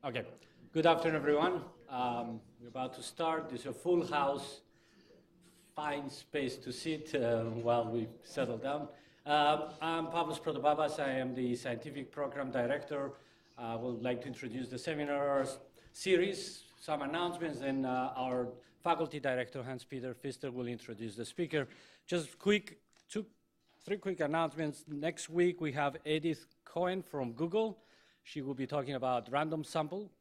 Okay. Good afternoon, everyone. We're about to start. This is a full house, fine space to sit while we settle down. I'm Pavlos Protopappas. I am the Scientific Program Director. I would like to introduce the seminar series, some announcements, and our Faculty Director, Hans-Peter Pfister, will introduce the speaker. Just three quick announcements. Next week, we have Edith Cohen from Google. She will be talking about random sample,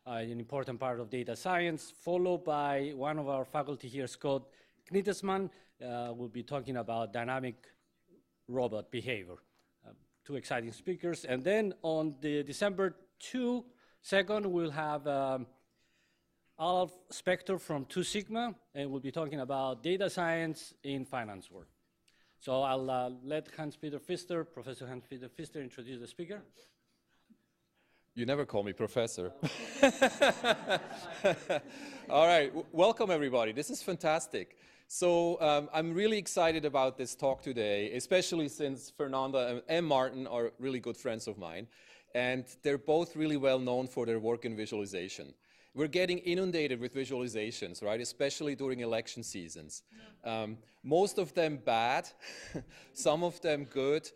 an important part of data science, followed by one of our faculty here, Scott Knittesman, will be talking about dynamic robot behavior. Two exciting speakers. And then on the December 2nd, we'll have Alf Spector from 2 Sigma, and we'll be talking about data science in finance work. So I'll let Hans-Peter Pfister, Professor Hans-Peter Pfister, introduce the speaker. You never call me professor. All right, welcome everybody. This is fantastic. So I'm really excited about this talk today, especially since Fernanda and Martin are really good friends of mine. And they're both really well known for their work in visualization. We're getting inundated with visualizations, right? Especially during election seasons. Most of them bad, some of them good.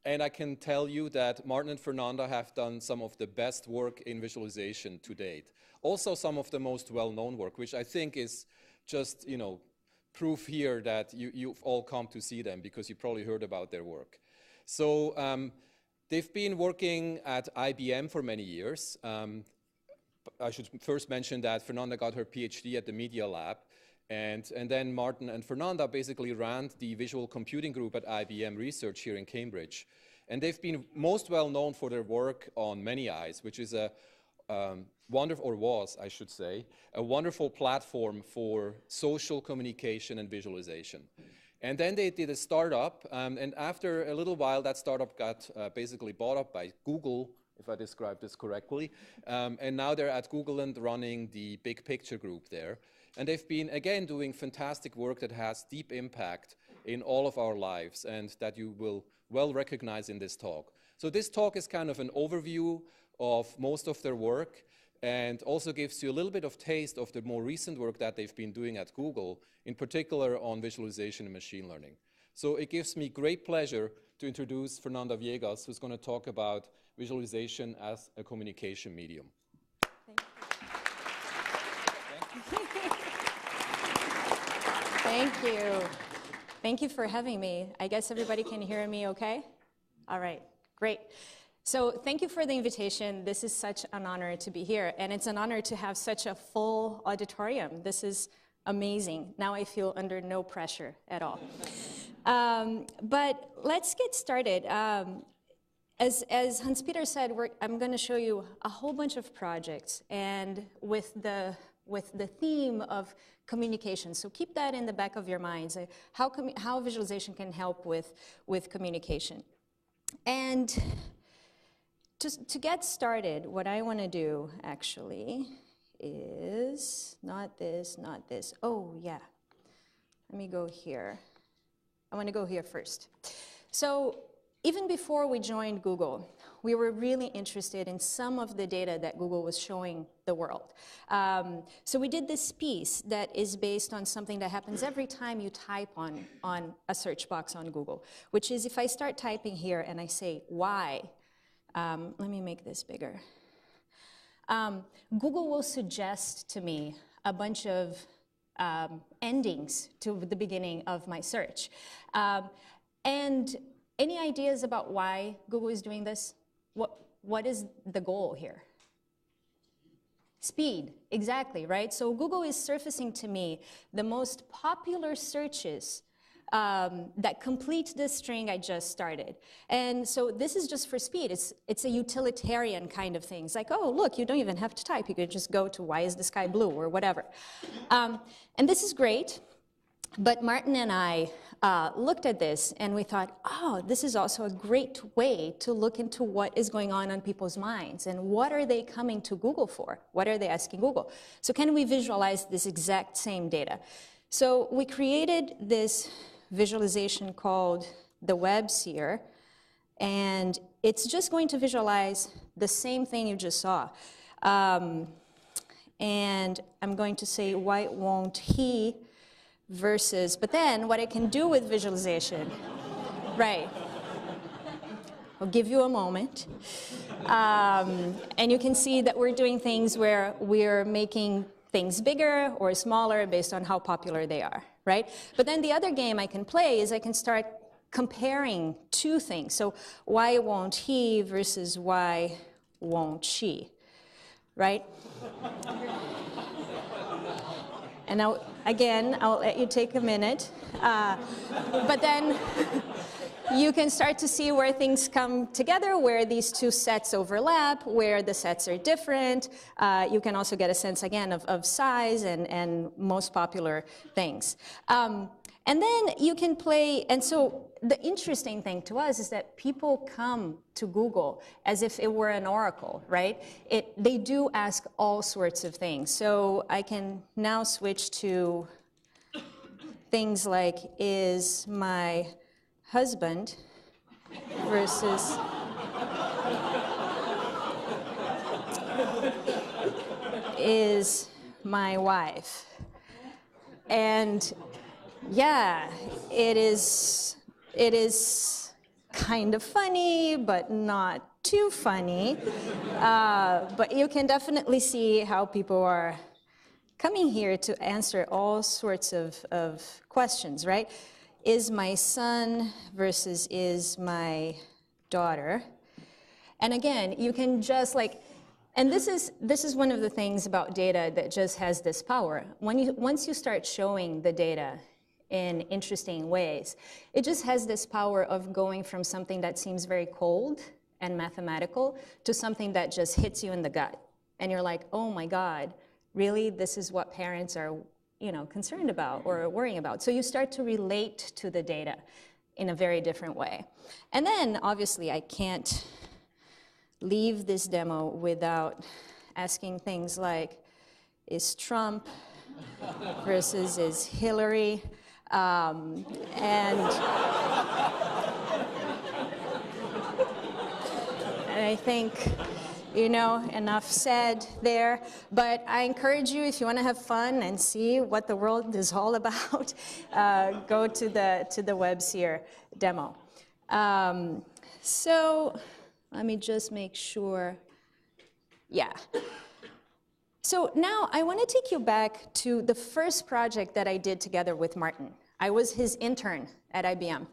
And I can tell you that Martin and Fernanda have done some of the best work in visualization to date. Also some of the most well-known work, which I think is just, proof here that you've all come to see them because you probably heard about their work. So they've been working at IBM for many years. I should first mention that Fernanda got her PhD at the Media Lab. And then Martin and Fernanda basically ran the visual computing group at IBM Research here in Cambridge. And they've been most well known for their work on Many Eyes, which is a wonderful, or was, I should say, a wonderful platform for social communication and visualization. And then they did a startup, and after a little while, that startup got basically bought up by Google, if I describe this correctly. And now they're at Google and running the Big Picture group there. And they've been, again, doing fantastic work that has deep impact in all of our lives and that you will well recognize in this talk. So this talk is kind of an overview of most of their work and also gives you a little bit of taste of the more recent work that they've been doing at Google, in particular on visualization and machine learning. So it gives me great pleasure to introduce Fernanda Viégas, who's going to talk about visualization as a communication medium. Thank you. Thank you for having me. I guess everybody can hear me okay? All right, great. So thank you for the invitation. This is such an honor to be here, and it's an honor to have such a full auditorium. This is amazing. Now I feel under no pressure at all. But let's get started. As Hans-Peter said, I'm going to show you a whole bunch of projects, and with the theme of communication. So keep that in the back of your minds, how visualization can help with communication. And just to get started, what I want to do actually is not this. Oh, yeah. Let me go here. I want to go here first. So even before we joined Google, we were really interested in some of the data that Google was showing the world. So we did this piece that is based on something that happens every time you type on a search box on Google, which is if I start typing here and I say, why? Let me make this bigger. Google will suggest to me a bunch of endings to the beginning of my search. And any ideas about why Google is doing this? What is the goal here? Speed, exactly, right? So Google is surfacing to me the most popular searches that complete the string I just started. And so this is just for speed. It's a utilitarian kind of thing. It's like, oh, look, you don't even have to type. You could just go to why is the sky blue or whatever. And this is great. But Martin and I looked at this and we thought, oh, this is also a great way to look into what is going on people's minds and what are they coming to Google for? What are they asking Google? So can we visualize this exact same data? So we created this visualization called the Web Seer, and it's just going to visualize the same thing you just saw. And I'm going to say, why won't he versus, but then what I can do with visualization, right? I'll give you a moment. And you can see that we're doing things where we're making things bigger or smaller based on how popular they are, right? But then the other game I can play is I can start comparing two things. So why won't he versus why won't she, right? And now, again, I'll let you take a minute. But then you can start to see where things come together, where these two sets overlap, where the sets are different. You can also get a sense, again, of size and most popular things. And then you can play, and so the interesting thing to us is that people come to Google as if it were an oracle, right? They do ask all sorts of things. So I can now switch to things like, is my husband versus is my wife? And yeah, it is kind of funny, but not too funny. But you can definitely see how people are coming here to answer all sorts of questions, right? Is my son versus is my daughter? And again, you can just like, and this is one of the things about data that just has this power. Once you start showing the data in interesting ways, it just has this power of going from something that seems very cold and mathematical to something that just hits you in the gut. And you're like, oh my God, really? This is what parents are, concerned about or worrying about. So you start to relate to the data in a very different way. And then, obviously, I can't leave this demo without asking things like, is Trump versus is Hillary? And I think, enough said there. But I encourage you, if you want to have fun and see what the world is all about, go to the WebSphere demo. So let me just make sure. Yeah. So now I want to take you back to the first project that I did together with Martin. I was his intern at IBM.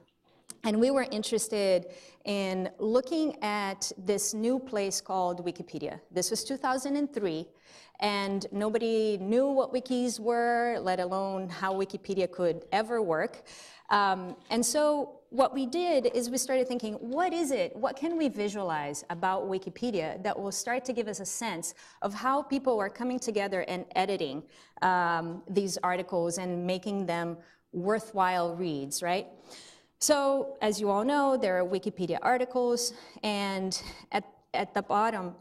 And we were interested in looking at this new place called Wikipedia. This was 2003, and nobody knew what wikis were, let alone how Wikipedia could ever work. And so what we did is we started thinking, what is it? What can we visualize about Wikipedia that will start to give us a sense of how people are coming together and editing these articles and making them worthwhile reads, right? So, as you all know, there are Wikipedia articles, and at the bottom,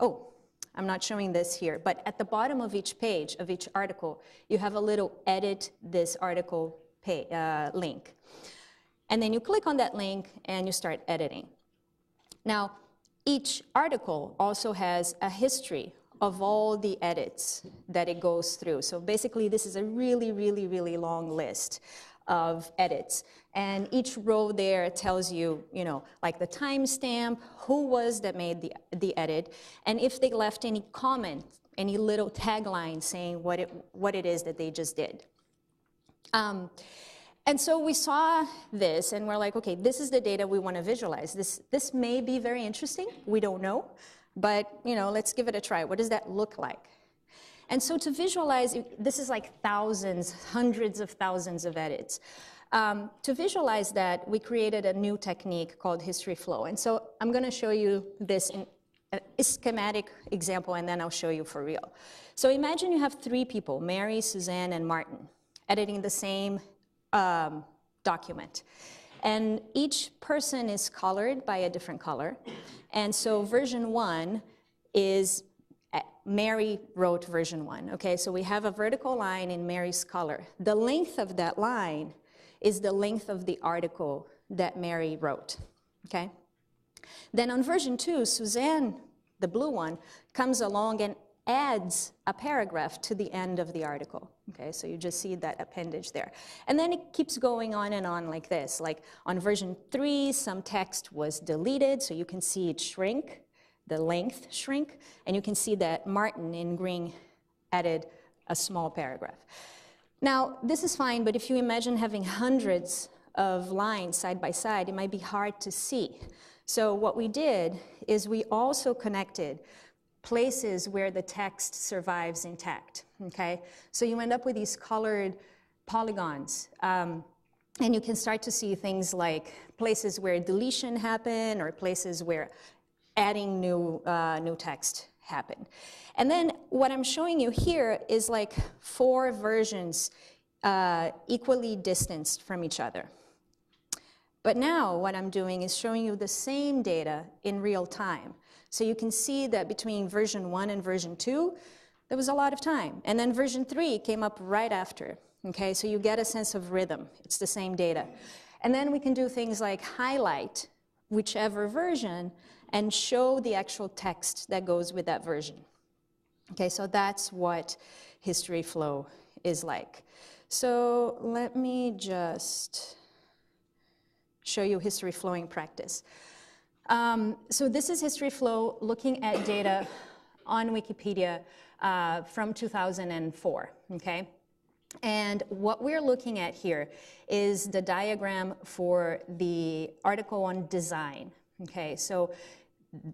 I'm not showing this here, but at the bottom of each page, of each article, you have a little edit this article link. And then you click on that link and you start editing. Now, each article also has a history of all the edits that it goes through. So basically, this is a really, really, really long list of edits. And each row there tells you, like the timestamp, who was that made the edit, and if they left any comment, any little tagline saying what it is that they just did. And so we saw this, and we're like, okay, this is the data we want to visualize. This may be very interesting. We don't know. But, let's give it a try. What does that look like? And so to visualize, this is like thousands, hundreds of thousands of edits. To visualize that, we created a new technique called history flow. And so I'm going to show you this in a schematic example, and then I'll show you for real. So imagine you have three people, Mary, Suzanne, and Martin, editing the same document. And each person is colored by a different color. And so version 1 is Mary wrote version 1. Okay, so we have a vertical line in Mary's color. The length of that line is the length of the article that Mary wrote. Okay? Then on version 2, Suzanne, the blue one, comes along and adds a paragraph to the end of the article. Okay, so you just see that appendage there. And then it keeps going on and on like this. Like on version 3, some text was deleted, so you can see it shrink, the length shrink, and you can see that Martin in green added a small paragraph. Now, this is fine, but if you imagine having hundreds of lines side by side, it might be hard to see. So what we did is we also connected places where the text survives intact, okay? So you end up with these colored polygons, and you can start to see things like places where deletion happened or places where adding new text happened. And then what I'm showing you here is like 4 versions equally distanced from each other. But now what I'm doing is showing you the same data in real time. So you can see that between version 1 and version 2, there was a lot of time. And then version 3 came up right after. Okay, so you get a sense of rhythm. It's the same data. And then we can do things like highlight whichever version and show the actual text that goes with that version. Okay, so that's what history flow is like. So let me just show you history flowing practice. So this is history flow looking at data on Wikipedia from 2004, okay? And what we're looking at here is the diagram for the article on design, okay? So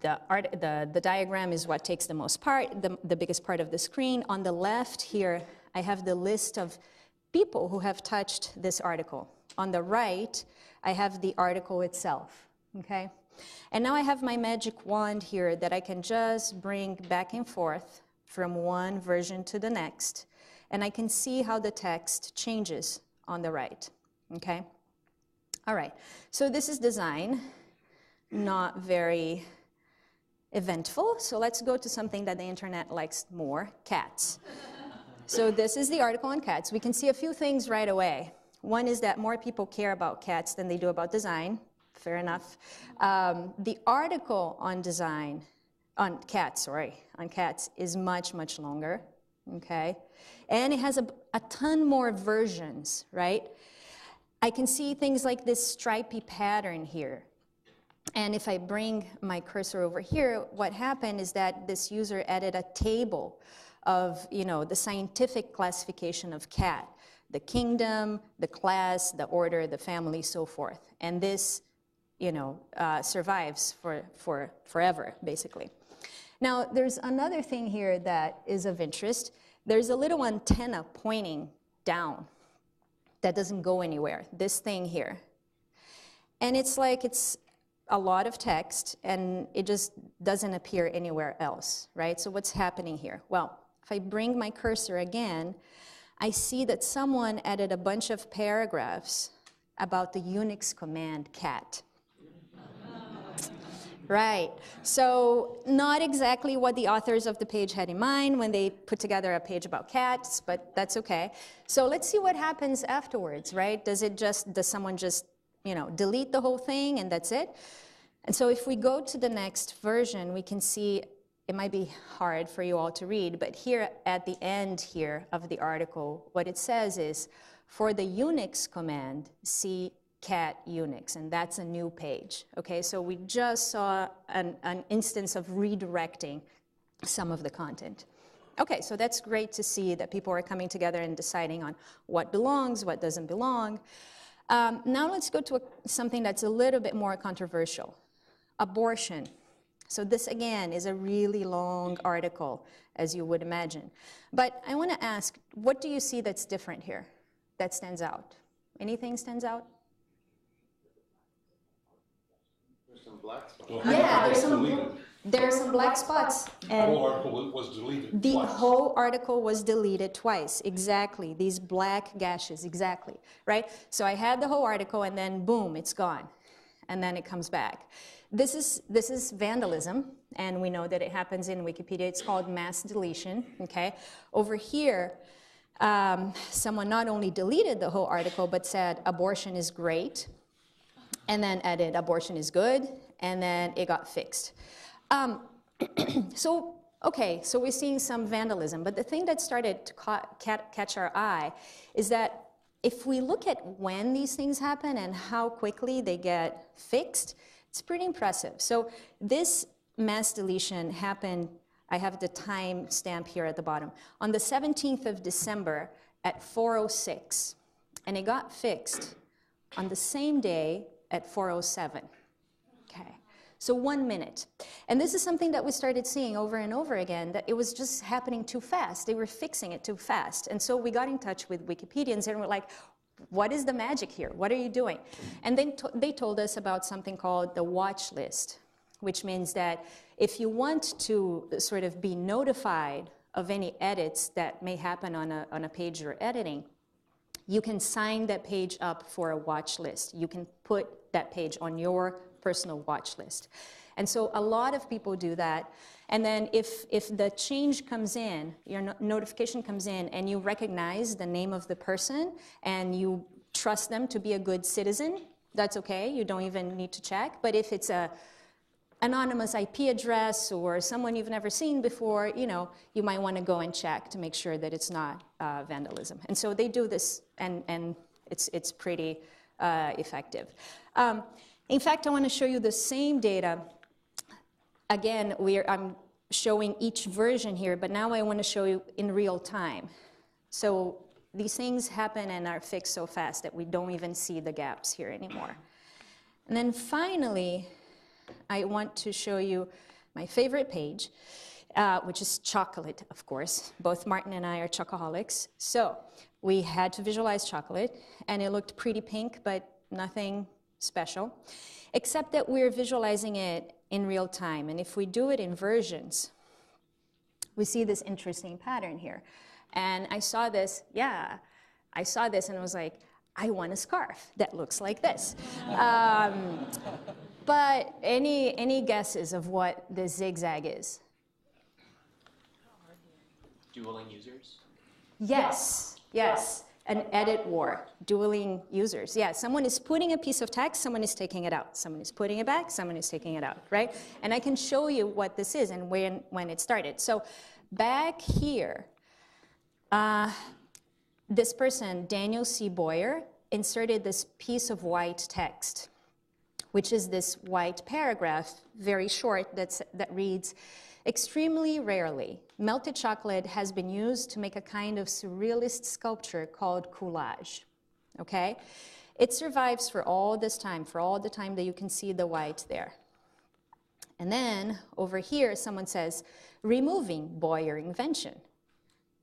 the diagram is what takes the most part, the biggest part of the screen. On the left here, I have the list of people who have touched this article. On the right, I have the article itself, okay? And now I have my magic wand here that I can just bring back and forth from one version to the next, and I can see how the text changes on the right, okay? All right, so this is design, not very eventful, so let's go to something that the internet likes more, cats. So this is the article on cats. We can see a few things right away. One is that more people care about cats than they do about design. Fair enough. The article on design, on cats is much, much longer, okay? And it has a ton more versions, right? I can see things like this stripy pattern here. And if I bring my cursor over here, what happened is that this user added a table of, you know, the scientific classification of cat, the kingdom, the class, the order, the family, so forth. And this, you know, survives for forever, basically. Now, there's another thing here that is of interest. There's a little antenna pointing down that doesn't go anywhere, this thing here. And it's like it's a lot of text, and it just doesn't appear anywhere else, right? So what's happening here? Well, if I bring my cursor again, I see that someone added a bunch of paragraphs about the Unix command cat. Right, so not exactly what the authors of the page had in mind when they put together a page about cats, but that's okay. So let's see what happens afterwards, right? Does someone just, you know, delete the whole thing and that's it? And so if we go to the next version, we can see, it might be hard for you all to read, but here at the end here of the article, what it says is, for the Unix command, see cat Unix, and that's a new page. Okay, so we just saw an instance of redirecting some of the content. Okay, so that's great to see that people are coming together and deciding on what belongs, what doesn't belong. Now let's go to something that's a little bit more controversial, abortion. So this, again, is a really long article, as you would imagine. But I want to ask, what do you see that's different here, that stands out? Anything stands out? There's some black spots. Well, Yeah, deleted. there are some black spots. The whole article was deleted The twice. whole article was deleted twice, exactly. These black gashes, exactly, right? So I had the whole article, and then boom, it's gone, and then it comes back. This is vandalism, and we know that it happens in Wikipedia. It's called mass deletion, okay? Over here, someone not only deleted the whole article, but said abortion is great, and then added abortion is good, and then it got fixed. So, okay, so we're seeing some vandalism. But the thing that started to catch our eye is that if we look at when these things happen and how quickly they get fixed, it's pretty impressive. So this mass deletion happened, I have the time stamp here at the bottom, on the 17th of December at 4:06. And it got fixed on the same day at 4:07. Okay, so 1 minute. And this is something that we started seeing over and over again, that it was just happening too fast. They were fixing it too fast. And so we got in touch with Wikipedians and we're like, what is the magic here? What are you doing? And then they told us about something called the watch list, which means that if you want to sort of be notified of any edits that may happen on a page you're editing, you can sign that page up for a watch list. You can put that page on your personal watch list. And so a lot of people do that. And then if the change comes in, your notification comes in, and you recognize the name of the person, and you trust them to be a good citizen, that's okay. You don't even need to check. But if it's a anonymous IP address or someone you've never seen before, you might want to go and check to make sure that it's not vandalism. And so they do this, and it's pretty effective. In fact, I want to show you the same data. Again, I'm showing each version here, but now I want to show you in real time. So these things happen and are fixed so fast that we don't even see the gaps here anymore. And then finally, I want to show you my favorite page, which is chocolate, of course. Both Martin and I are chocoholics. So we had to visualize chocolate, and it looked pretty pink, but nothing special, except that we're visualizing it in real time. And if we do it in versions, we see this interesting pattern here. And I saw this, and I was like, I want a scarf that looks like this. But any guesses of what this zigzag is? Dueling users? Yes, yes. An edit war, dueling users. Yeah, someone is putting a piece of text, someone is taking it out. Someone is putting it back, someone is taking it out, right? And I can show you what this is and when it started. So back here, this person, Daniel C. Boyer, inserted this piece of white text, which is this white paragraph, very short, that reads, extremely rarely, melted chocolate has been used to make a kind of surrealist sculpture called collage, okay? It survives for all this time, for all the time that you can see the white there. And then over here, someone says, removing Boyer invention.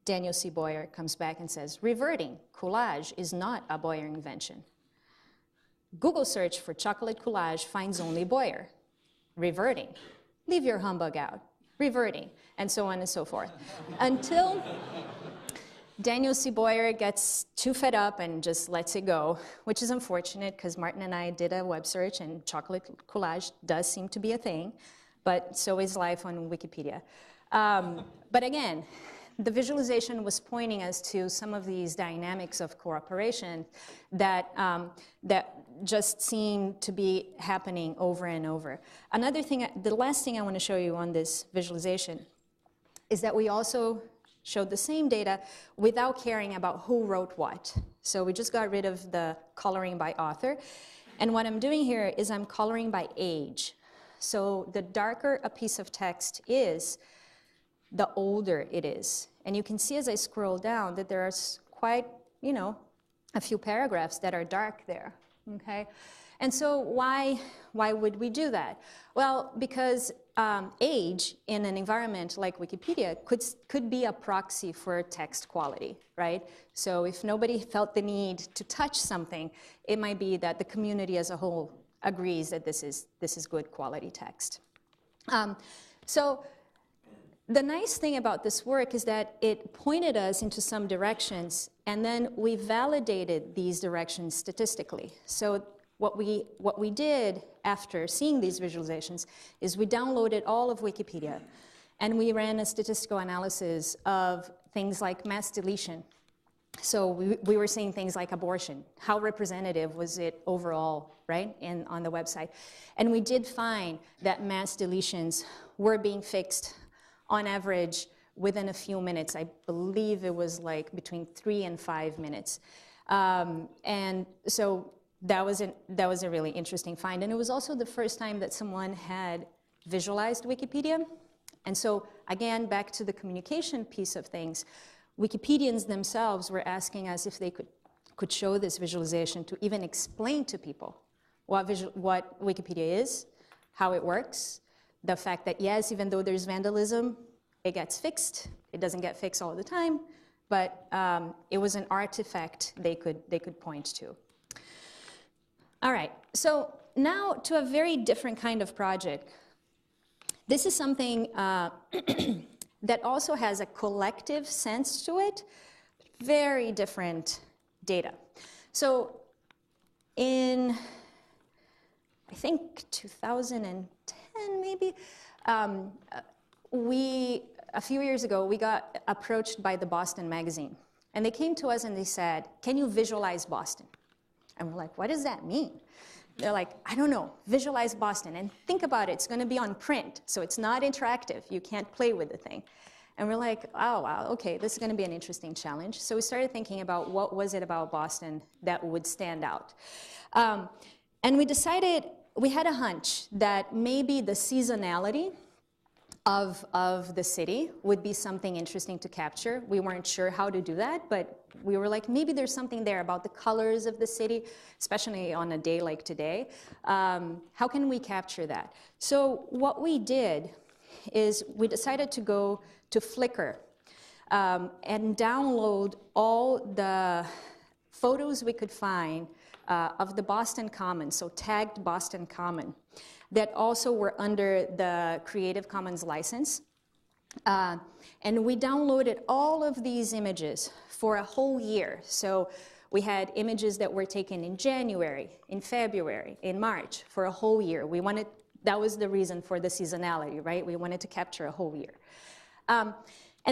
Daniel C. Boyer comes back and says, reverting, collage is not a Boyer invention. Google search for chocolate collage finds only Boyer. Reverting, leave your humbug out. Reverting, and so on and so forth. Until Daniel C. Boyer gets too fed up and just lets it go, which is unfortunate because Martin and I did a web search and chocolate collage does seem to be a thing, but so is life on Wikipedia. But again, the visualization was pointing us to some of these dynamics of cooperation that just seem to be happening over and over. Another thing, the last thing I want to show you on this visualization is that we also showed the same data without caring about who wrote what. So we just got rid of the coloring by author. And what I'm doing here is I'm coloring by age. So the darker a piece of text is, the older it is. And you can see as I scroll down that there are quite, a few paragraphs that are dark there. Okay, and so why would we do that? Well, because age in an environment like Wikipedia could be a proxy for text quality, right? So if nobody felt the need to touch something, it might be that the community as a whole agrees that this is good quality text. So the nice thing about this work is that it pointed us into some directions, and then we validated these directions statistically. So what we did after seeing these visualizations is we downloaded all of Wikipedia, and we ran a statistical analysis of things like mass deletion. So we were seeing things like abortion. How representative was it overall, right, on the website? And we did find that mass deletions were being fixed on average, within a few minutes. I believe it was like between 3 and 5 minutes. And so that was a really interesting find. And it was also the first time that someone had visualized Wikipedia. And so, again, back to the communication piece of things, Wikipedians themselves were asking us if they could show this visualization to even explain to people what Wikipedia is, how it works, the fact that, yes, even though there's vandalism, it gets fixed. It doesn't get fixed all the time, but it was an artifact they could point to. All right, so now to a very different kind of project. This is something that also has a collective sense to it, very different data. So in, I think, 2010 maybe, a few years ago, we got approached by the Boston magazine. And they came to us and they said, can you visualize Boston? And we're like, what does that mean? They're like, I don't know, visualize Boston. And think about it, it's going to be on print, so it's not interactive. You can't play with the thing. And we're like, oh, wow, OK, this is going to be an interesting challenge. So we started thinking about what was it about Boston that would stand out. And we decided, we had a hunch that maybe the seasonality of the city would be something interesting to capture. We weren't sure how to do that, but we were like, maybe there's something there about the colors of the city, especially on a day like today. How can we capture that? So what we did is we decided to go to Flickr and download all the photos we could find of the Boston Common, so tagged Boston Common, that also were under the Creative Commons license. And we downloaded all of these images for a whole year. So we had images that were taken in January, in February, in March, for a whole year. That was the reason for the seasonality, right? We wanted to capture a whole year. And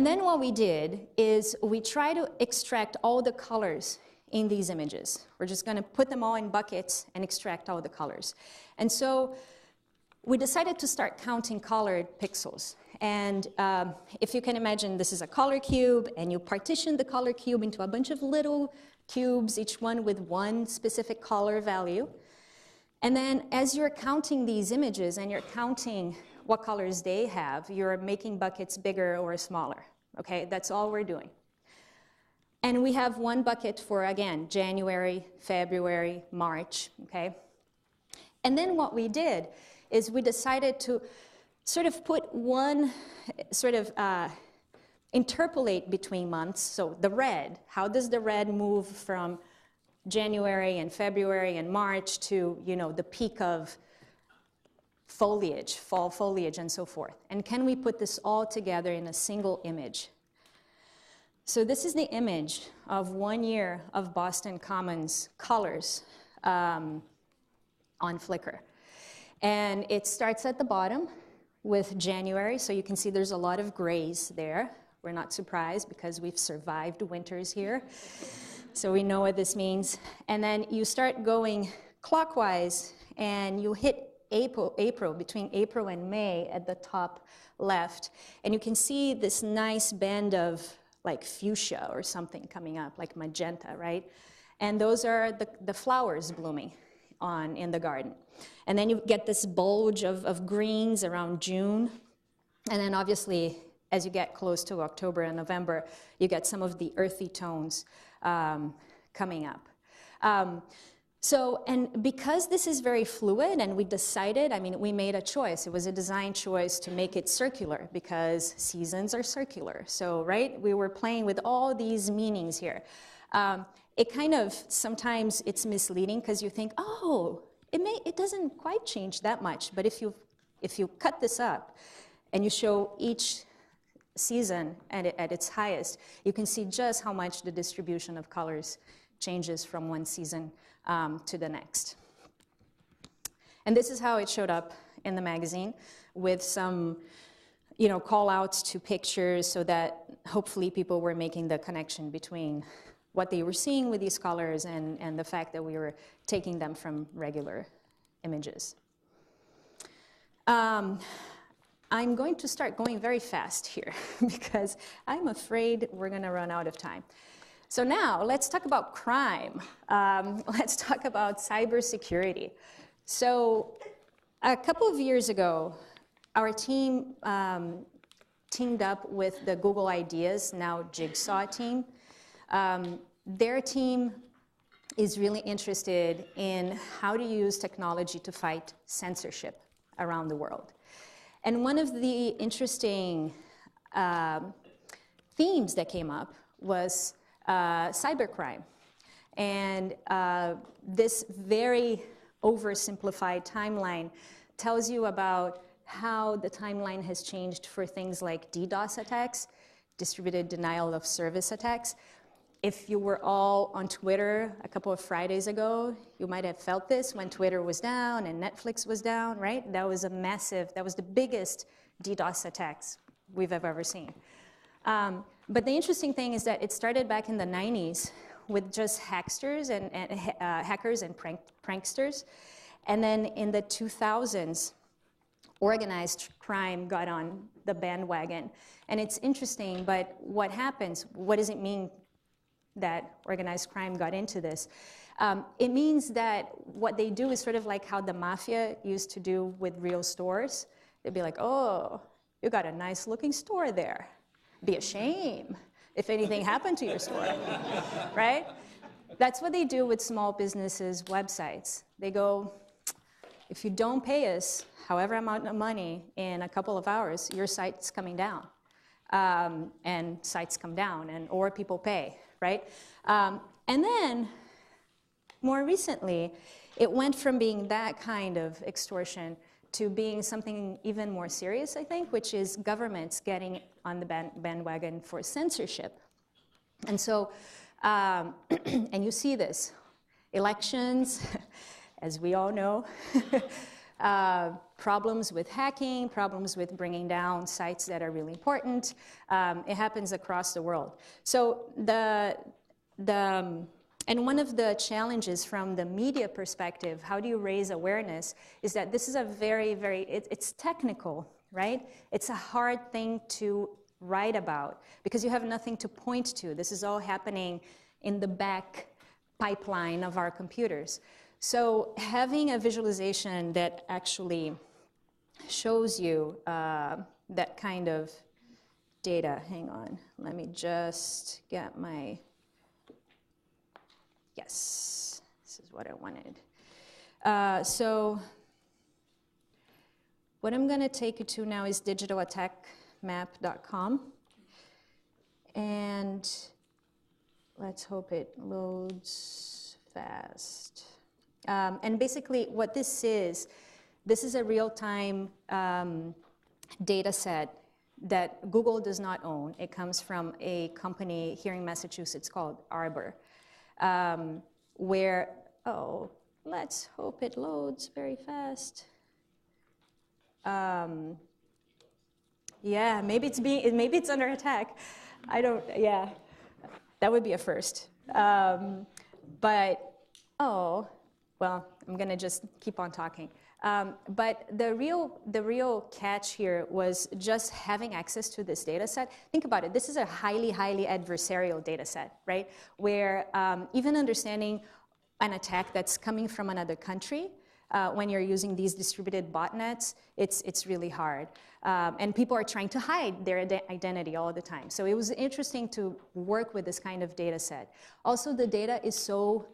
then what we did is we tried to extract all the colors in these images. We're just going to put them all in buckets and extract all the colors. And so we decided to start counting colored pixels. And if you can imagine, this is a color cube, and you partition the color cube into a bunch of little cubes, each one with one specific color value. And then as you're counting these images and you're counting what colors they have, you're making buckets bigger or smaller. Okay, that's all we're doing. And we have one bucket for, again, January, February, March, okay? And then what we did is we decided to sort of put one, sort of interpolate between months. So the red, how does the red move from January and February and March to, you know, the peak of foliage, fall foliage and so forth? And can we put this all together in a single image? So this is the image of 1 year of Boston Commons colors on Flickr. And it starts at the bottom with January. So you can see there's a lot of grays there. We're not surprised because we've survived winters here. So we know what this means. And then you start going clockwise, and you hit April, between April and May at the top left. And you can see this nice band of like fuchsia or something coming up, like magenta, right? And those are the flowers blooming in the garden. And then you get this bulge of greens around June. And then obviously, as you get close to October and November, you get some of the earthy tones coming up. And because this is very fluid, and we decided, I mean, we made a choice. It was a design choice to make it circular because seasons are circular. So, right, we were playing with all these meanings here. It kind of, sometimes it's misleading because you think, oh, it doesn't quite change that much. But if you cut this up and you show each season at its highest, you can see just how much the distribution of colors changes from one season to the next. And this is how it showed up in the magazine, with some, you know, call outs to pictures so that hopefully people were making the connection between what they were seeing with these colors and the fact that we were taking them from regular images. I'm going to start going very fast here because I'm afraid we're going to run out of time. So now let's talk about crime. Let's talk about cybersecurity. So a couple of years ago, our team teamed up with the Google Ideas, now Jigsaw team. Their team is really interested in how to use technology to fight censorship around the world. And one of the interesting themes that came up was cybercrime. And this very oversimplified timeline tells you about how the timeline has changed for things like DDoS attacks, distributed denial of service attacks. If you were all on Twitter a couple of Fridays ago, you might have felt this when Twitter was down and Netflix was down, right? That was the biggest DDoS attacks we've ever seen. But the interesting thing is that it started back in the 90s with just hackers and pranksters. And then in the 2000s, organized crime got on the bandwagon. And it's interesting, but what happens? What does it mean that organized crime got into this? It means that what they do is sort of like how the mafia used to do with real stores. They'd be like, oh, you got a nice looking store there. Be a shame if anything happened to your store, right? That's what they do with small businesses' websites. They go, if you don't pay us however amount of money in a couple of hours, your site's coming down. And sites come down, or people pay, right? And then, more recently, it went from being that kind of extortion to being something even more serious, I think, which is governments getting on the bandwagon for censorship. And so, and you see this, elections, as we all know, problems with hacking, problems with bringing down sites that are really important. It happens across the world. So and one of the challenges from the media perspective, how do you raise awareness, is that this is a it's technical, right? It's a hard thing to write about because you have nothing to point to. This is all happening in the back pipeline of our computers. So having a visualization that actually shows you that kind of data, hang on, let me just get my, yes, this is what I wanted. So what I'm gonna take you to now is digitalattackmap.com. And let's hope it loads fast. And basically what this is a real-time data set that Google does not own. It comes from a company here in Massachusetts called Arbor, where, oh, let's hope it loads very fast. Yeah, maybe it's under attack. I don't, yeah, that would be a first. But, oh, well, I'm gonna just keep on talking. But the real catch here was just having access to this data set. Think about it, this is a highly adversarial data set, right? Where even understanding an attack that's coming from another country, when you're using these distributed botnets, it's really hard. And people are trying to hide their identity all the time. So it was interesting to work with this kind of data set. Also, the data is so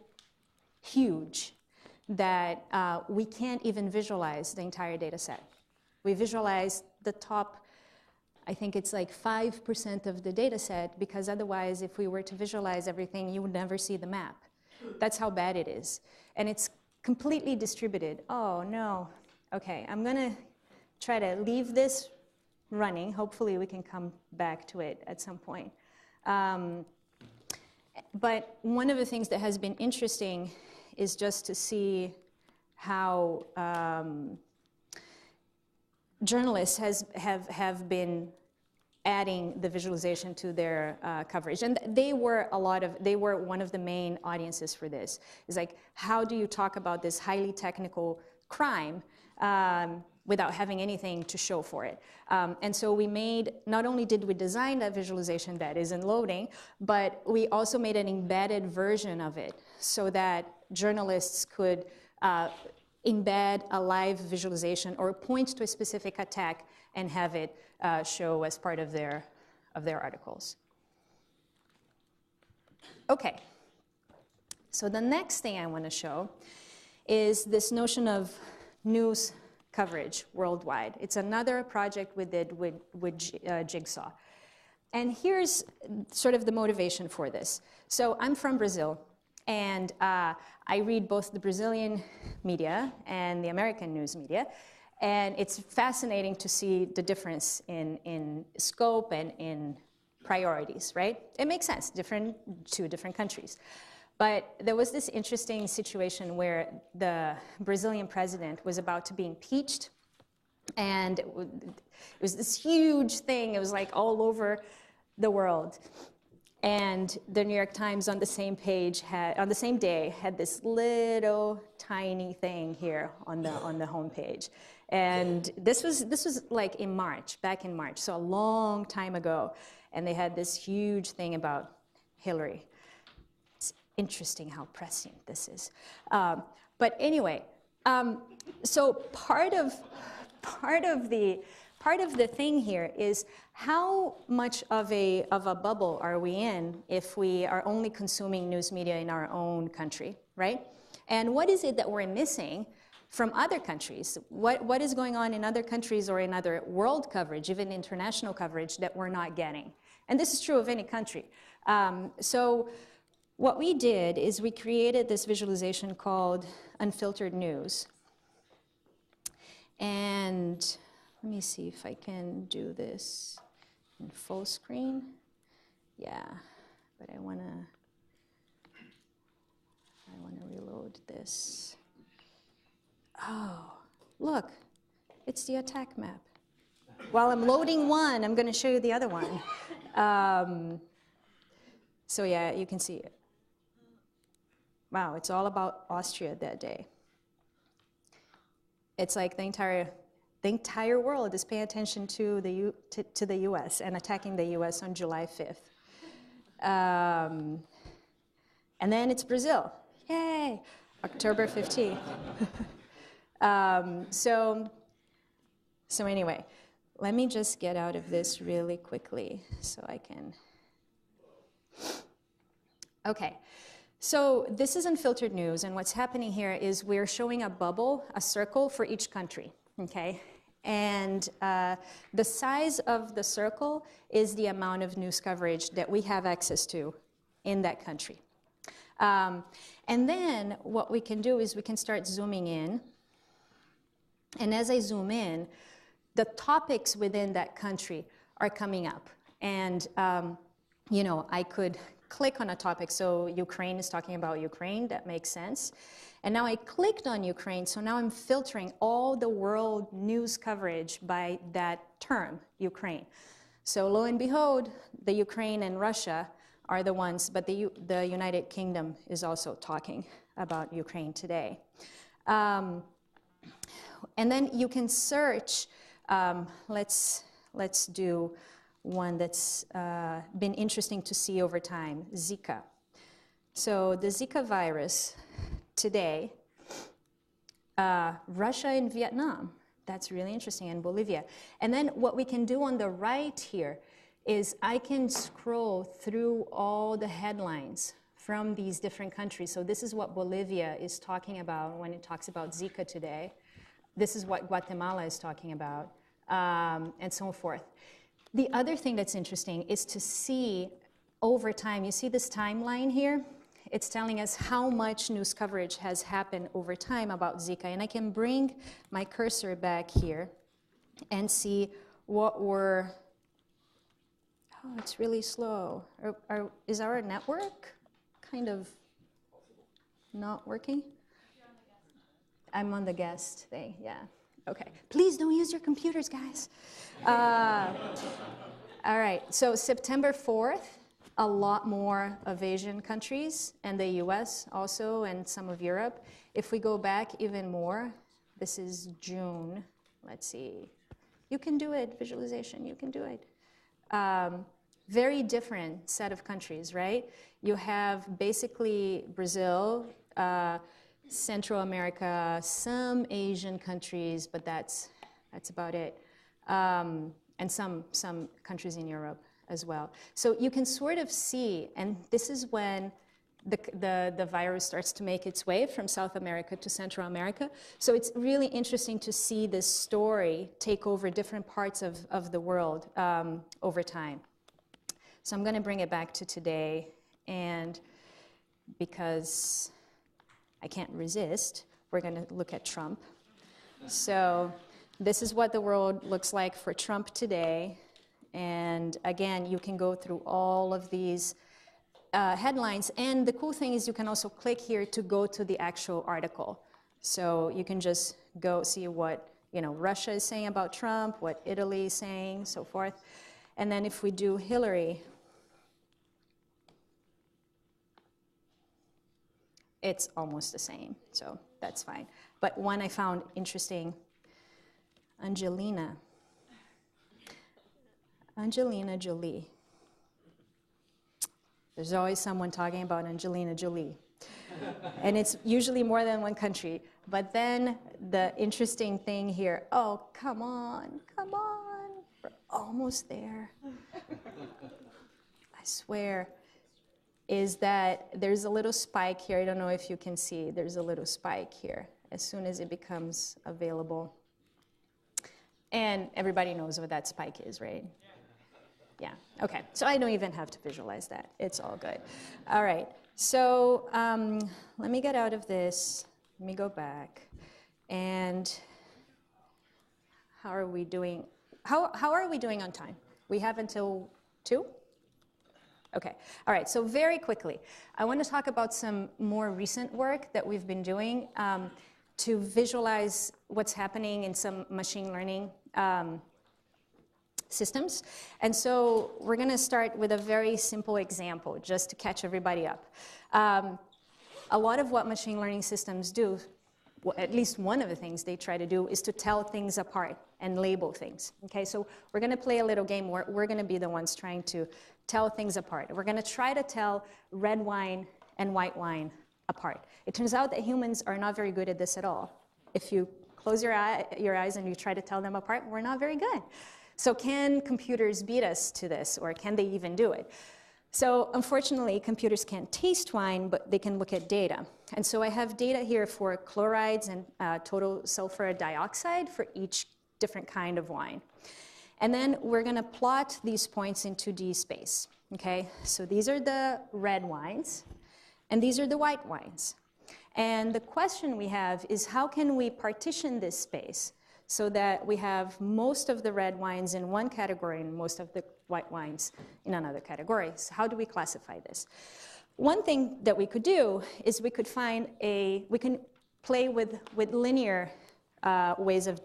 huge that we can't even visualize the entire data set. We visualize the top, I think it's like 5% of the data set, because otherwise, if we were to visualize everything, you would never see the map. That's how bad it is. And it's completely distributed. Oh, no. Okay, I'm gonna try to leave this running. Hopefully, we can come back to it at some point. But one of the things that has been interesting is just to see how journalists have been adding the visualization to their coverage. And they were one of the main audiences for this. It's like, how do you talk about this highly technical crime without having anything to show for it. And so we made, not only did we design that visualization that isn't loading, but we also made an embedded version of it so that journalists could embed a live visualization or point to a specific attack and have it show as part of their articles. Okay, so the next thing I want to show is this notion of news coverage worldwide. It's another project we did with Jigsaw. And here's sort of the motivation for this. So I'm from Brazil, and I read both the Brazilian media and the American news media. And it's fascinating to see the difference in scope and in priorities, right? It makes sense, two different countries. But there was this interesting situation where the Brazilian president was about to be impeached, and it was this huge thing. It was like all over the world. And the New York Times on the same page on the same day had this little tiny thing here on the homepage. And this was like in March, back in March, so a long time ago. And they had this huge thing about Hillary. It's interesting how prescient this is. But anyway, so part of the thing here is how much of a bubble are we in if we are only consuming news media in our own country, right? And what is it that we're missing from other countries? What is going on in other countries or in other world coverage, even international coverage, that we're not getting? And this is true of any country. So what we did is we created this visualization called Unfiltered News. And let me see if I can do this in full screen. Yeah, but I wanna reload this. Oh, look, it's the attack map. While I'm loading one, I'm gonna show you the other one. So yeah, you can see it. Wow, it's all about Austria that day. It's like the entire world is paying attention to the US and attacking the US on July 5th. And then it's Brazil. Yay! October 15th. So anyway, let me just get out of this really quickly so I can. Okay. So this is Unfiltered News, and what's happening here is we're showing a bubble, a circle for each country, okay? And the size of the circle is the amount of news coverage that we have access to in that country. And then what we can do is we can start zooming in. And as I zoom in, the topics within that country are coming up. And, you know, I could click on a topic. So Ukraine is talking about Ukraine. That makes sense. And now I clicked on Ukraine. So now I'm filtering all the world news coverage by that term, Ukraine. So lo and behold, the Ukraine and Russia are the ones, but the United Kingdom is also talking about Ukraine today. And then you can search, let's do one that's been interesting to see over time, Zika. So the Zika virus today, Russia and Vietnam, that's really interesting, and Bolivia. And then what we can do on the right here is I can scroll through all the headlines from these different countries. So this is what Bolivia is talking about when it talks about Zika today. This is what Guatemala is talking about, and so forth. The other thing that's interesting is to see over time, you see this timeline here? It's telling us how much news coverage has happened over time about Zika. And I can bring my cursor back here and see what were, oh, it's really slow. Is our network kind of not working? I'm on the guest thing, yeah. Okay, please don't use your computers, guys. All right, so September 4th, a lot more of Asian countries, and the US also, and some of Europe. If we go back even more, this is June. let's see. You can do it, visualization, you can do it. Very different set of countries, right? You have basically Brazil, Central America, some Asian countries, but that's about it. And some countries in Europe as well. So you can sort of see, and this is when the virus starts to make its way from South America to Central America. So it's really interesting to see this story take over different parts of the world over time. So I'm going to bring it back to today, and because I can't resist, we're going to look at Trump. So this is what the world looks like for Trump today. And again, you can go through all of these headlines. And the cool thing is you can also click here to go to the actual article. So you can just go see what Russia is saying about Trump, what Italy is saying, so forth. And then if we do Hillary, it's almost the same, so that's fine. But one I found interesting, Angelina Jolie. There's always someone talking about Angelina Jolie. And it's usually more than one country. But then the interesting thing here, oh, come on, we're almost there. I swear, is that there's a little spike here. I don't know if you can see. There's a little spike here as soon as it becomes available. And everybody knows what that spike is, right? Yeah, okay. So I don't even have to visualize that. It's all good. All right. So let me get out of this. Let me go back. And how are we doing? How are we doing on time? We have until 2? Okay. All right. So very quickly, I want to talk about some more recent work that we've been doing to visualize what's happening in some machine learning systems. And so we're going to start with a very simple example just to catch everybody up. A lot of what machine learning systems do, well, at least one of the things they try to do, is to tell things apart and label things. Okay, so we're going to play a little game where we're going to be the ones trying to tell things apart. We're going to try to tell red wine and white wine apart. It turns out that humans are not very good at this at all. If you close your eyes and you try to tell them apart, we're not very good. So can computers beat us to this, or can they even do it? So unfortunately, computers can't taste wine, but they can look at data. And so I have data here for chlorides and total sulfur dioxide for each different kind of wine. And then we're going to plot these points in 2D space. Okay, so these are the red wines, and these are the white wines. And the question we have is, how can we partition this space so that we have most of the red wines in one category and most of the white wines in another category? So how do we classify this? One thing that we could do is we could we can play with linear ways of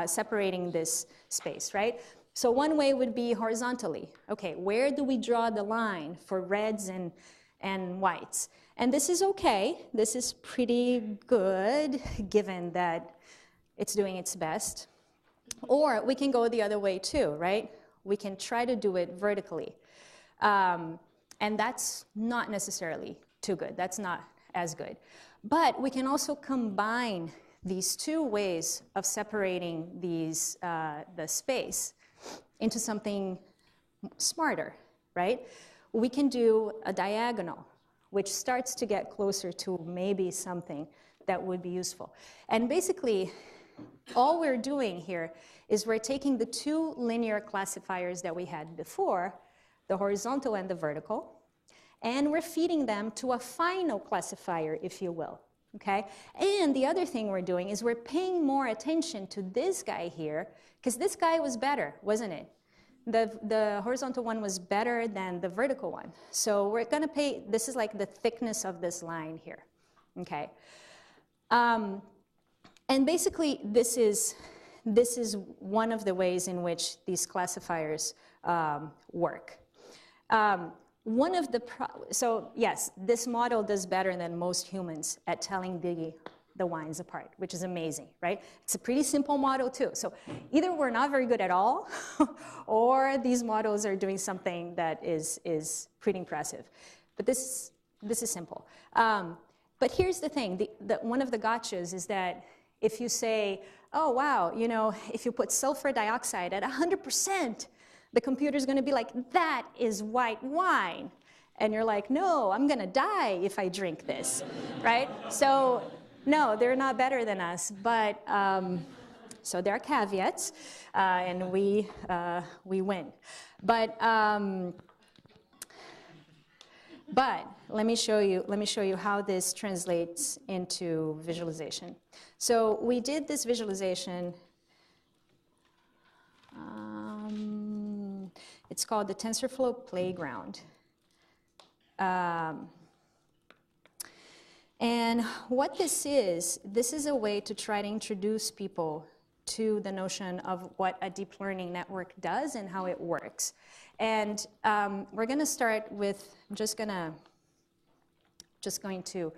separating this space, right? So one way would be horizontally. Okay, where do we draw the line for reds and whites? And this is okay. This is pretty good, given that it's doing its best. Or we can go the other way too, right? We can try to do it vertically. And that's not necessarily too good. That's not as good. But we can also combine these two ways of separating these, the space into something smarter, right? We can do a diagonal, which starts to get closer to maybe something that would be useful. And basically, all we're doing here is we're taking the two linear classifiers that we had before, the horizontal and the vertical, and we're feeding them to a final classifier, if you will, okay? And the other thing we're doing is we're paying more attention to this guy here, because this guy was better, wasn't it? The horizontal one was better than the vertical one. So we're going to pay, this is like the thickness of this line here, okay? And basically, this is one of the ways in which these classifiers work. So yes, this model does better than most humans at telling the the wines apart, which is amazing, right? It's a pretty simple model too. So either we're not very good at all, or these models are doing something that is pretty impressive. But this is simple. But here's the thing, one of the gotchas is that if you say, oh wow, you know, if you put sulfur dioxide at 100%, the computer's gonna be like, that is white wine. And you're like, no, I'm gonna die if I drink this, right? So no, they're not better than us, but so there are caveats, and we win. But let me show you how this translates into visualization. So we did this visualization. It's called the TensorFlow Playground. And what this is a way to try to introduce people to the notion of what a deep learning network does and how it works. And we're going to start with, just going to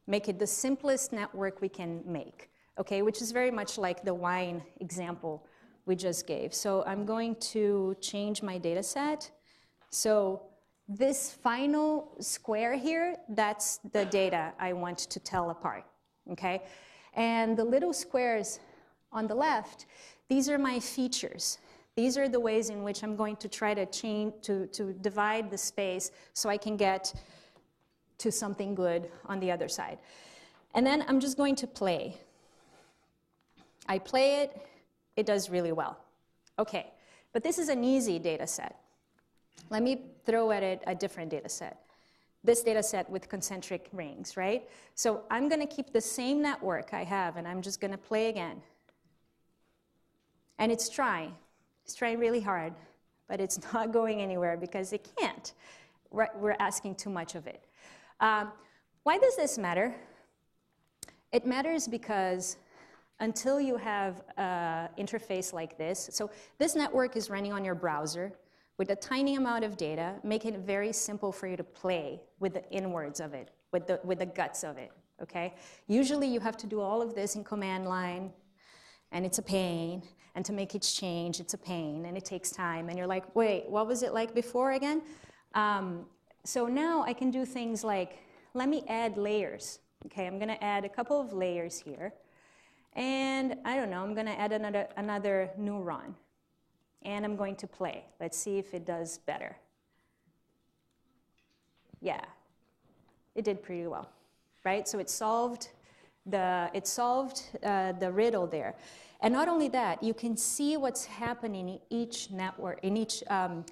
make it the simplest network we can make, okay, which is very much like the wine example we just gave. So I'm going to change my data set. So this final square here, that's the data I want to tell apart, okay? And the little squares on the left, these are my features. These are the ways in which I'm going to try to change, to divide the space so I can get to something good on the other side. And then I'm just going to play. I play it, it does really well. Okay, but this is an easy data set. Let me throw at it a different data set. This data set with concentric rings, right? So I'm going to keep the same network I have, and I'm just going to play again. And it's trying really hard, but it's not going anywhere because it can't. We're asking too much of it. Why does this matter? It matters because until you have an interface like this, so this network is running on your browser with a tiny amount of data, making it very simple for you to play with the inwards of it, with the guts of it, okay? Usually you have to do all of this in command line, and it's a pain, and to make it change, it's a pain, and it takes time, and you're like, wait, what was it like before again? So now I can do things like, let me add layers, okay? I'm gonna add a couple of layers here, and I don't know, I'm gonna add another neuron. And I'm going to play. Let's see if it does better. Yeah, it did pretty well, right? So it solved the riddle there. And not only that, you can see what's happening in each network, in each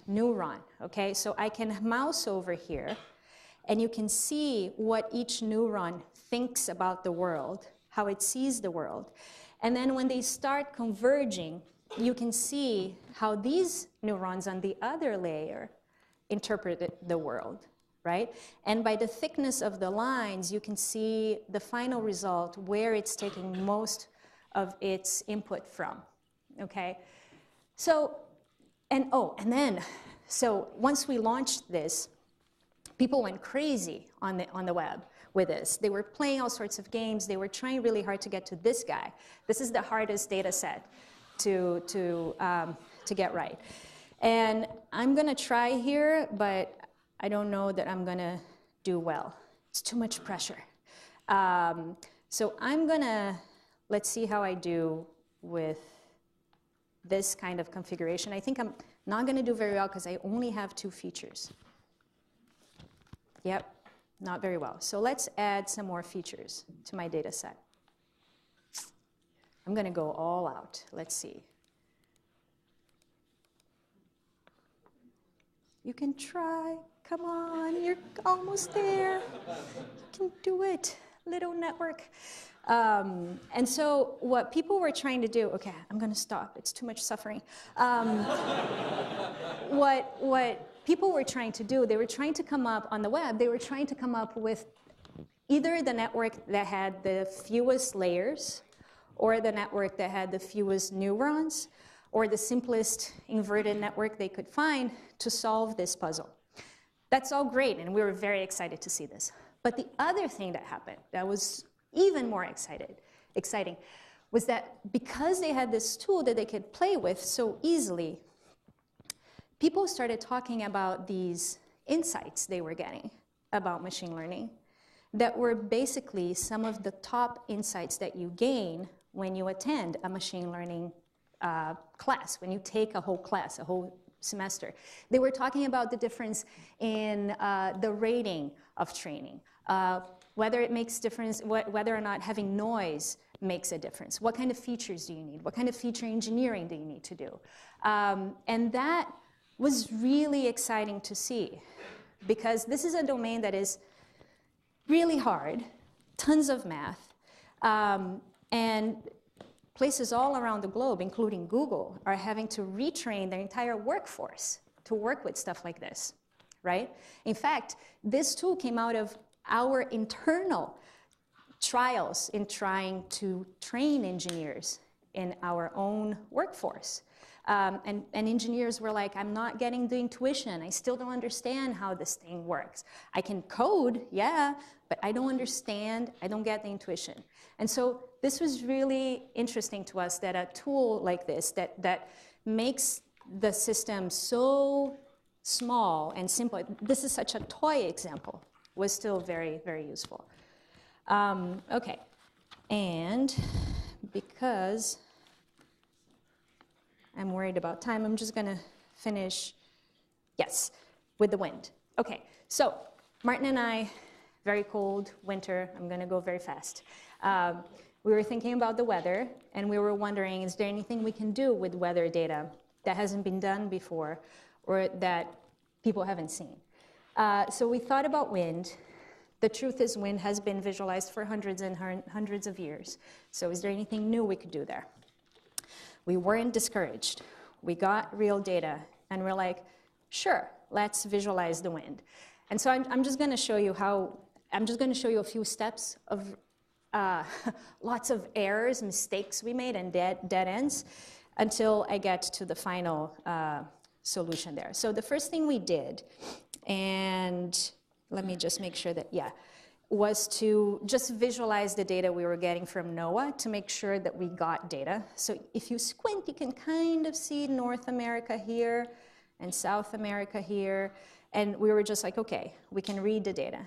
neuron, okay? So I can mouse over here, and you can see what each neuron thinks about the world, how it sees the world. And then when they start converging, you can see how these neurons on the other layer interpret the world, right? And by the thickness of the lines, you can see the final result, where it's taking most of its input from, okay? So, so once we launched this, people went crazy on the web with this. They were playing all sorts of games. They were trying really hard to get to this guy. This is the hardest data set to get right. And I'm gonna try here, but I don't know that I'm gonna do well. It's too much pressure. So I'm gonna, let's see how I do with this kind of configuration. I think I'm not gonna do very well because I only have 2 features. Yep, not very well. So let's add some more features to my data set. I'm going to go all out. Let's see. You can try. Come on, you're almost there. You can do it, little network. And so what people were trying to do, okay, I'm going to stop. It's too much suffering. What people were trying to do, they were trying to come up on the web, they were trying to come up with either the network that had the fewest layers, or the network that had the fewest neurons, or the simplest inverted network they could find to solve this puzzle. That's all great, and we were very excited to see this. But the other thing that happened that was even more exciting, was that because they had this tool that they could play with so easily, people started talking about these insights they were getting about machine learning that were basically some of the top insights that you gain when you attend a machine learning class, when you take a whole class, a whole semester. They were talking about the difference in the rating of training, whether it makes difference, whether or not having noise makes a difference. What kind of features do you need? What kind of feature engineering do you need to do? And that was really exciting to see, because this is a domain that is really hard, tons of math, and places all around the globe, including Google, are having to retrain their entire workforce to work with stuff like this, right? In fact, this tool came out of our internal trials in trying to train engineers in our own workforce. And engineers were like, I'm not getting the intuition. I still don't understand how this thing works. I can code, yeah, but I don't understand. I don't get the intuition. And so this was really interesting to us, that a tool like this that makes the system so small and simple, this is such a toy example, was still very, very useful. Okay, and because I'm worried about time, I'm just gonna finish, yes, with the wind. Okay, so Martin and I, very cold winter, I'm gonna go very fast. We were thinking about the weather, and we were wondering, is there anything we can do with weather data that hasn't been done before, or that people haven't seen? So we thought about wind. The truth is, wind has been visualized for hundreds and hundreds of years. So is there anything new we could do there? We weren't discouraged. We got real data, and we're like, sure, let's visualize the wind. And so I'm just going to show you a few steps of lots of errors, mistakes we made, and dead ends, until I get to the final solution there. So the first thing we did, and let me just make sure that, yeah, was to just visualize the data we were getting from NOAA to make sure that we got data. So if you squint, you can kind of see North America here and South America here. And we were just like, okay, we can read the data.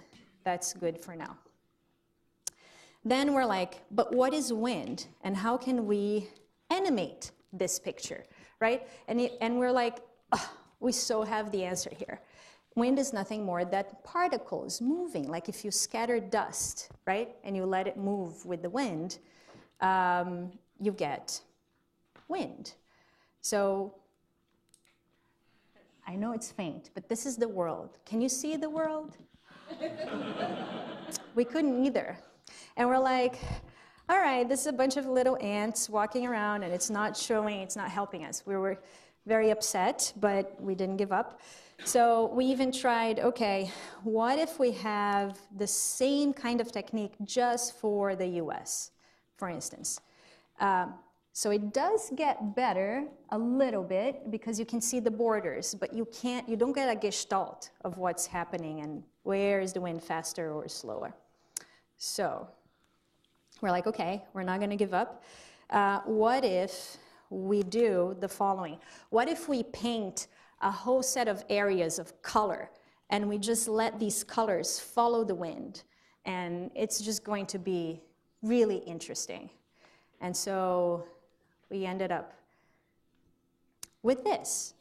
That's good for now. Then we're like, but what is wind? And how can we animate this picture, right? And we're like, oh, we so have the answer here. Wind is nothing more than particles moving. Like if you scatter dust, right, and you let it move with the wind, you get wind. So I know it's faint, but this is the world. Can you see the world? We couldn't either. And we're like, all right, this is a bunch of little ants walking around, and it's not showing, it's not helping us. We were very upset, but we didn't give up. So we even tried, okay, what if we have the same kind of technique just for the US, for instance? So it does get better a little bit because you can see the borders, but you don't get a gestalt of what's happening and where is the wind faster or slower. So we're like, okay, we're not gonna give up. What if we do the following? What if we paint a whole set of areas of color, and we just let these colors follow the wind, and it's just going to be really interesting. And so we ended up with this.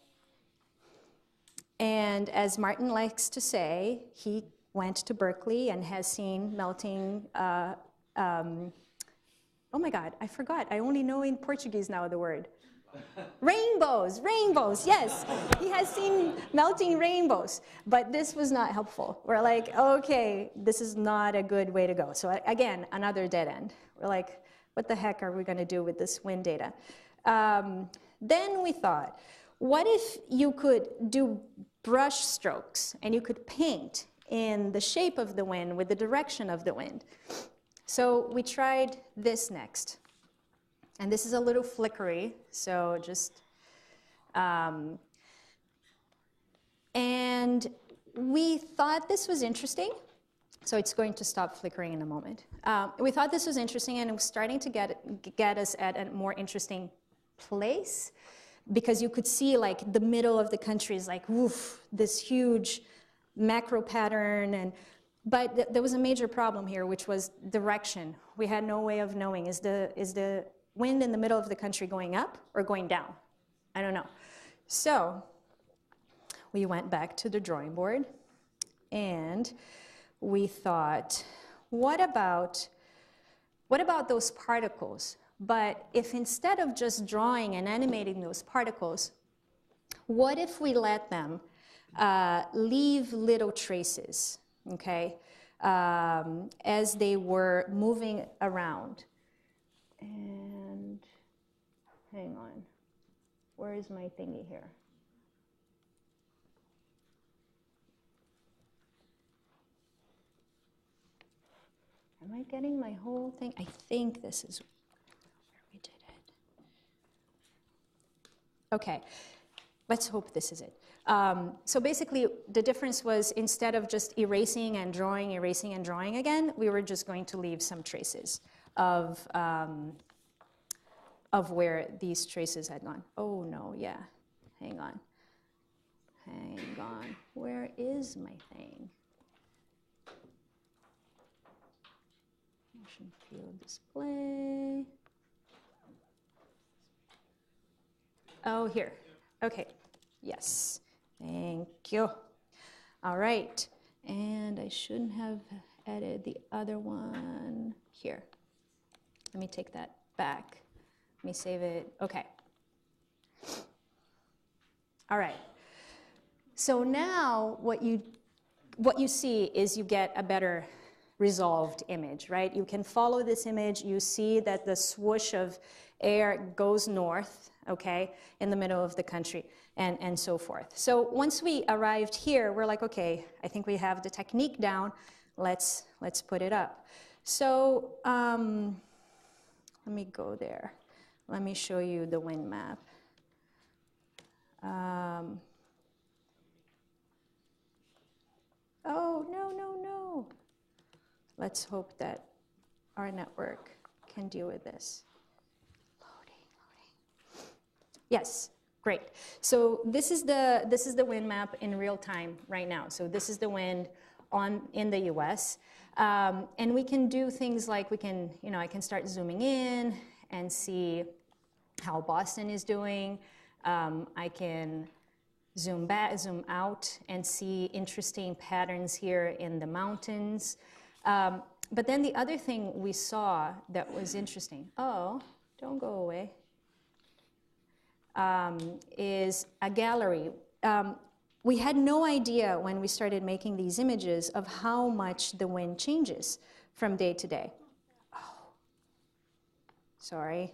And as Martin likes to say, he went to Berkeley and has seen melting, oh my God, I forgot. I only know in Portuguese now the word. Rainbows, yes. He has seen melting rainbows, but this was not helpful. We're like, okay, this is not a good way to go. So again, another dead end. We're like, what the heck are we gonna do with this wind data? Then we thought, what if you could do brush strokes and you could paint in the shape of the wind with the direction of the wind? So we tried this next. And this is a little flickery, so just, and we thought this was interesting. So it's going to stop flickering in a moment. We thought this was interesting, and it was starting to get us at a more interesting place, because you could see like the middle of the country is like, woof, this huge macro pattern. But there was a major problem here, which was direction. We had no way of knowing, is the wind in the middle of the country going up or going down? I don't know. So we went back to the drawing board, and we thought, what about those particles? But if instead of just drawing and animating those particles, what if we let them leave little traces, okay, as they were moving around? And hang on, where is my thingy here? Am I getting my whole thing? I think this is where we did it. Okay, let's hope this is it. So basically, the difference was, instead of just erasing and drawing again, we were just going to leave some traces of where these traces had gone. Oh no, yeah, hang on. Where is my thing? Motion field display. Oh, here. Okay. Yes. Thank you. All right. And I shouldn't have added the other one here. Let me take that back. Let me save it. Okay. All right. So now what you see is you get a better resolved image, right? You can follow this image. You see that the swoosh of air goes north, okay, in the middle of the country, and so forth. So once we arrived here, we're like, okay, I think we have the technique down. Let's put it up. So let me go there. Let me show you the wind map. Oh, no. Let's hope that our network can deal with this. Loading. Yes, great. So this is the wind map in real time right now. So this is the wind in the US. And we can do things like I can start zooming in and see how Boston is doing. I can zoom back, zoom out, and see interesting patterns here in the mountains. But then the other thing we saw that was interesting, oh, don't go away, is a gallery. We had no idea when we started making these images of how much the wind changes from day to day. Oh, sorry.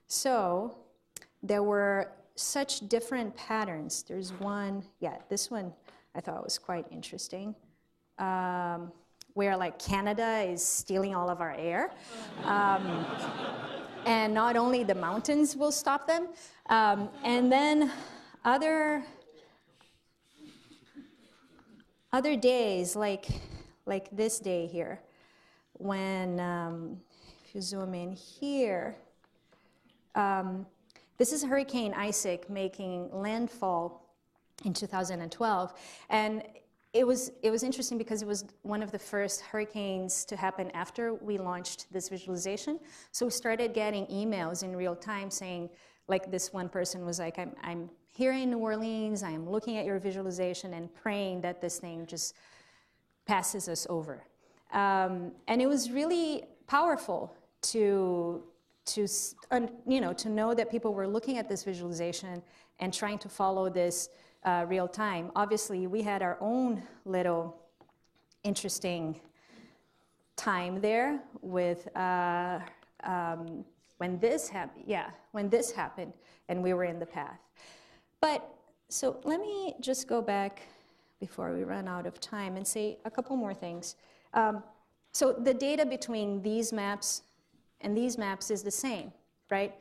So there were such different patterns. There's one, yeah, this one I thought was quite interesting, where like Canada is stealing all of our air. And not only the mountains will stop them, and then other days, like this day here, when, if you zoom in here, this is Hurricane Isaac making landfall in 2012, and it was interesting because it was one of the first hurricanes to happen after we launched this visualization. So we started getting emails in real time saying, like this one person was like, I'm here in New Orleans, I am looking at your visualization and praying that this thing just passes us over. And it was really powerful to know that people were looking at this visualization and trying to follow this real time. Obviously, we had our own little interesting time there with when this happened, and we were in the path. But so let me just go back before we run out of time and say a couple more things. So the data between these maps and these maps is the same, right?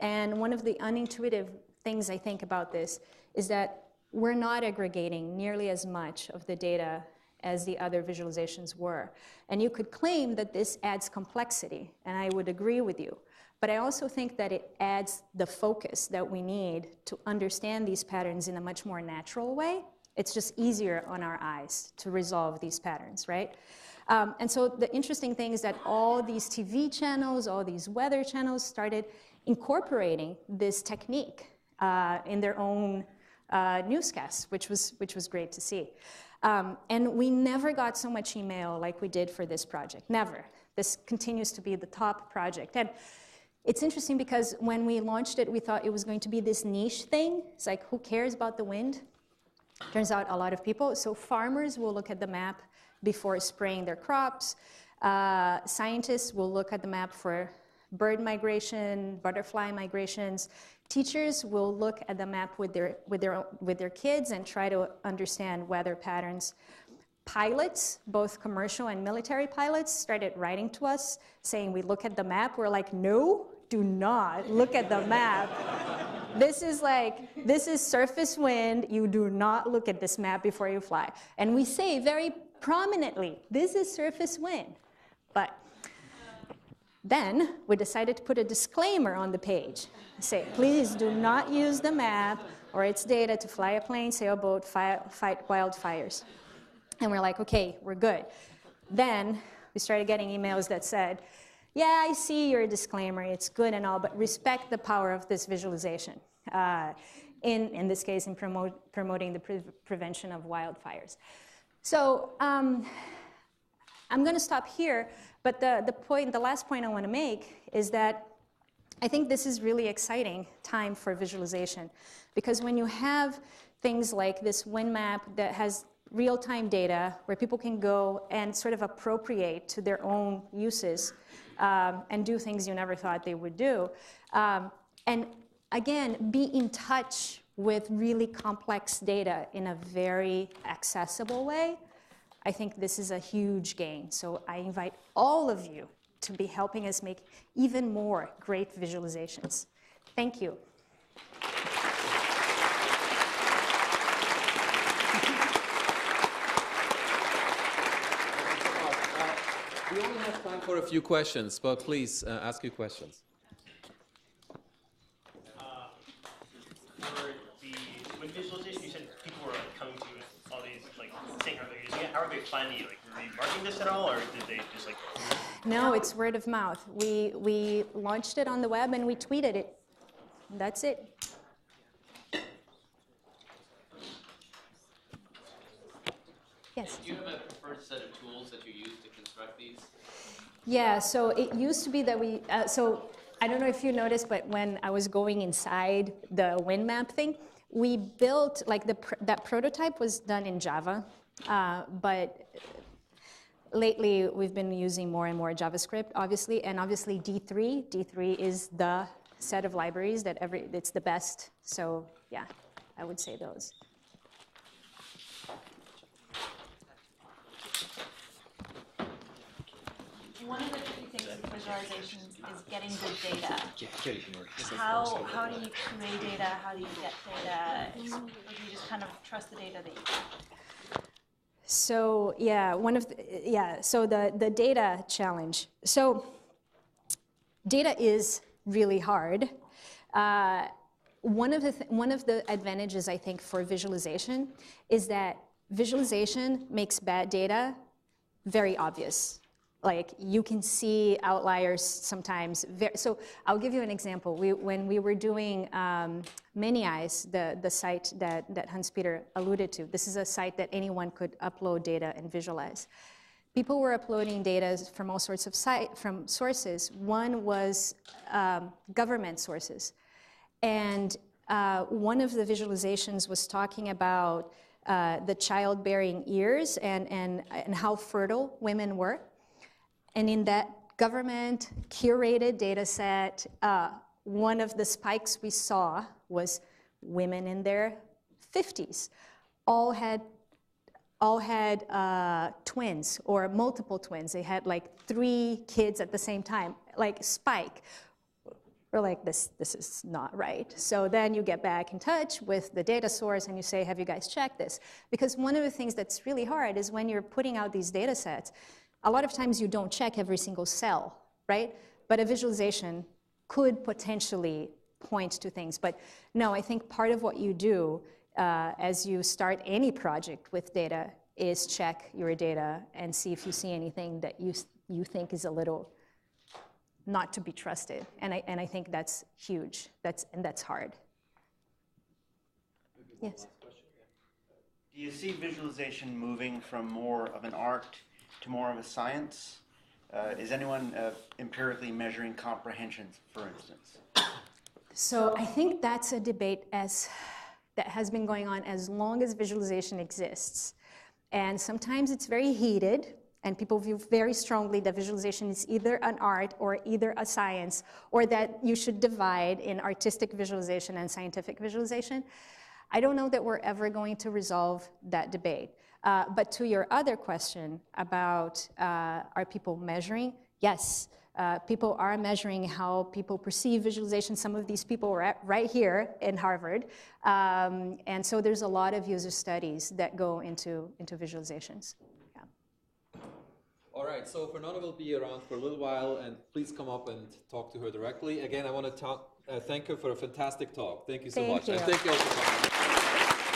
And one of the unintuitive things I think about this is that we're not aggregating nearly as much of the data as the other visualizations were. And you could claim that this adds complexity, and I would agree with you. But I also think that it adds the focus that we need to understand these patterns in a much more natural way. It's just easier on our eyes to resolve these patterns, right? And so the interesting thing is that all these TV channels, all these weather channels started incorporating this technique in their own newscasts, which was great to see. And we never got so much email like we did for this project, never. This continues to be the top project. And it's interesting because when we launched it, we thought it was going to be this niche thing. It's like, who cares about the wind? Turns out a lot of people. So farmers will look at the map before spraying their crops. Scientists will look at the map for bird migration, butterfly migrations. Teachers will look at the map with their kids and try to understand weather patterns. Pilots, both commercial and military pilots, started writing to us saying, we look at the map. We're like, no, do not look at the map. This is surface wind. You do not look at this map before you fly. And we say very prominently, this is surface wind. But then we decided to put a disclaimer on the page. Say, please do not use the map or its data to fly a plane, sail a boat, fight wildfires. And we're like, okay, we're good. Then we started getting emails that said, yeah, I see your disclaimer, it's good and all, but respect the power of this visualization. In this case, in promoting the prevention of wildfires. So I'm going to stop here, but the last point I want to make is that I think this is really exciting time for visualization, because when you have things like this wind map that has real-time data where people can go and sort of appropriate to their own uses and do things you never thought they would do, and again, be in touch with really complex data in a very accessible way, I think this is a huge gain. So I invite all of you to be helping us make even more great visualizations. Thank you. We only have time for a few questions, but please ask your questions. For the wind visualization, you said people were coming to you with all these, like, saying how they're using it. How are they finding you? Like, were they marketing this at all, or did they just like? No, it's word of mouth. We launched it on the web and we tweeted it. That's it. Yes. Do you have a preferred set of tools that you use to construct these? Yeah, so it used to be that we, so I don't know if you noticed, but when I was going inside the wind map thing, we built, like that prototype was done in Java, but lately we've been using more and more JavaScript, obviously, and obviously D3. D3 is the set of libraries that it's the best. So yeah, I would say those. One of the tricky things with visualizations is getting good data. How do you create data? How do you get data? Or do you just kind of trust the data that you get? So yeah, so the data challenge. So data is really hard. One of the advantages, I think, for visualization is that visualization makes bad data very obvious. Like, you can see outliers sometimes. So I'll give you an example. When we were doing Many Eyes, the site that Hans-Peter alluded to, this is a site that anyone could upload data and visualize. People were uploading data from all sorts of from sources. One was government sources. And one of the visualizations was talking about the childbearing years and how fertile women were. And in that government curated data set, one of the spikes we saw was women in their 50s. All had twins or multiple twins. They had like 3 kids at the same time, like spike. we're like, this is not right. So then you get back in touch with the data source and you say, have you guys checked this? Because one of the things that's really hard is when you're putting out these data sets, a lot of times you don't check every single cell, right? But a visualization could potentially point to things. But no, I think part of what you do as you start any project with data is check your data and see if you see anything that you think is a little not to be trusted. And I think that's huge. That's hard. Yes? Do you see visualization moving from more of an art to more of a science? Is anyone empirically measuring comprehension, for instance? So I think that's a debate that has been going on as long as visualization exists. And sometimes it's very heated, and people view very strongly that visualization is either an art or either a science, or that you should divide in artistic visualization and scientific visualization. I don't know that we're ever going to resolve that debate. But to your other question about are people measuring? Yes, people are measuring how people perceive visualization. Some of these people are right here in Harvard. And so there's a lot of user studies that go into visualizations. Yeah. All right, so Fernanda will be around for a little while, and please come up and talk to her directly. Again, I want to thank her for a fantastic talk. Thank you so much. You. And thank you all for coming.